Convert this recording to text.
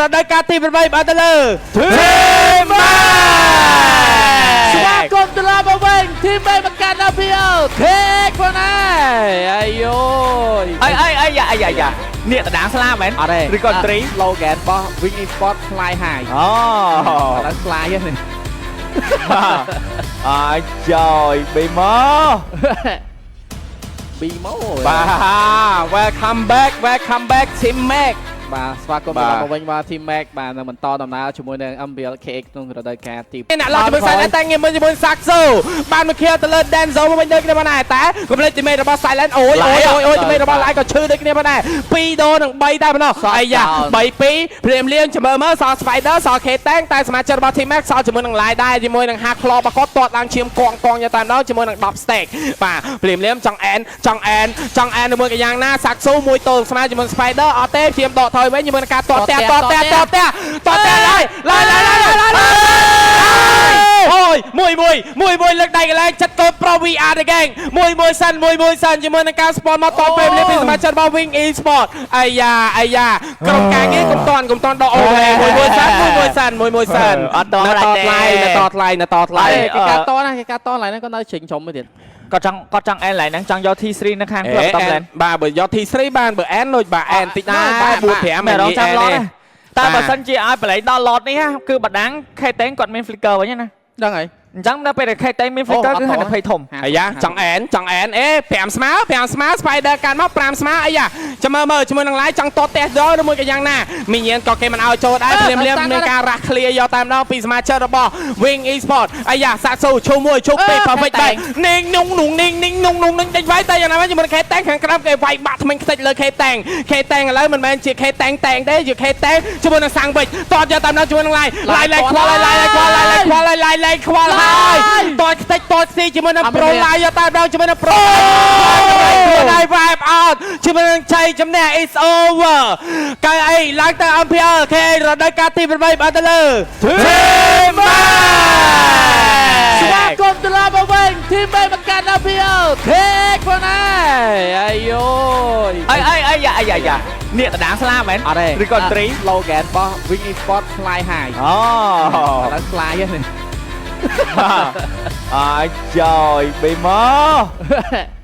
រដូវកាលទី8បានទៅលើធីមម៉ាស្វាគមន៍ត្រឡប់មកវិញធីម8មកកាន់ដល់ពីអូខេកផងហើយអាយយោអាយ៉ានេះតដាងស្លាមែន អត់ទេ ឬក៏ត្រី slogan របស់ Wing Esport Fly High អូដល់ Fly ហ្នឹង អាយបេម៉ូ BMO បាទ welcome back team Mac បាទស្វាគមន៍មកវិញមក Team Mac បាទនឹងបន្តដំណើរជាមួយនឹង MBL KX ក្នុងរដូវកាលទីអ្នកឡោះជាមួយ Silent តែងារជាមួយ Saxo បានមកខៀវទៅលើ Denzo មកវិញដូចគ្នាបានដែរតែកុំភ្លេចទីមេរបស់ Silent អូយទីមេរបស់ Live ក៏ឈឺដូចគ្នាបានដែរ2ដងនិង3តែប៉ុណ្ណោះអាយ៉ា3-2ព្រាមលៀងចាំមើលសល់ Spider សល់ K Tank តែសមាជិករបស់ Team Mac សល់ជាមួយនឹង Live ដែរជាមួយនឹង Hack Claw របស់គាត់ទាត់ឡើងឈាមកងយកតែម្ដងជាមួយនឹង 10 Stack បាទព្រាមលៀងចង់អែនជាមួយកាយ៉ាងណា Saxo មួយទល់ស្មើជាមួយ Spider អត់ទេព្រាមដកថយវិញជាមួយនឹងការទាត់តែឡើយអូយមួយលើកដៃកន្លែងចិត្តកូន Pro VR ទៅហ្គេងមួយសិនជាមួយនឹងការ spawn មកតពេលនេះពីសមាជិករបស់ Wing Esport អាយ៉ាក្រុមការងារកុំតន់ដកអូមួយសិនអត់តថ្លៃគេការតណាគេការតឡើយហ្នឹងក៏នៅជ្រិញចំមួយទៀតគាត់ចង់អែនឡើងហ្នឹងចង់យក T3 នៅខាងក្លឹបតបឡែនបាទបើយក T3 បានបើអែនដូចបាទអែនតិចណាបែប4-5 មែនរងចាំឡតតែបើសិនជាឲ្យបលែងដល់ឡតនេះគឺបដាំងខេតេងគាត់មាន flicker វិញណាដឹងហើយអញ្ចឹងនៅពេលដែលខេតេងមាន flicker គឺហាក់20ធំអាយ៉ាចង់អែន5ស្មើ Spider កាន់មក5ស្មើអាយ៉ាចាំមើលជាមួយនឹង Live ចង់តតេះដល់ឬមួយក៏យ៉ាងណាមីញៀនក៏គេមិនឲ្យចូលដែរព្រាមមានការរះឃ្លាយកតែម្ដងពីសមាជិករបស់ Wing Esport អាយ៉ាសាក់ស៊ូឈូ1ឈូ2 perfect បែកនីងដេញវាយតែយ៉ាងណាវិញជាមួយនឹង K Tank ខាងក្រោមគេវាយបាក់ថ្មិញខ្ទេចលើ K Tank ឥឡូវមិនមែនជា K Tank ទេជា K Tank ជាមួយនឹងសាំងវិចតតយកតែម្ដងជាមួយនឹង Live ខ្វល់ហើយតតខ្ទេចតតស៊ីជាមួយនឹង Pro Live យកតែម្ដងជាមួយនឹង Pro Live vibe out ជាមួយនឹងជ័យជំនះ is over កៅអីឡើងទៅ MPL គេរដូវកាលទី8បានទៅលើ Team Mac ស្វាគមន៍ត្រឡប់មកវិញ Team Mac មកកាន់ MPL គេផងហើយអាយយោអាយ៉ានេះតដាងស្លាមែនអត់ទេឬក៏ត្រី slogan របស់ Wing Esport Fly High អូដល់ Fly ហ្នឹងអាយបេម៉ូ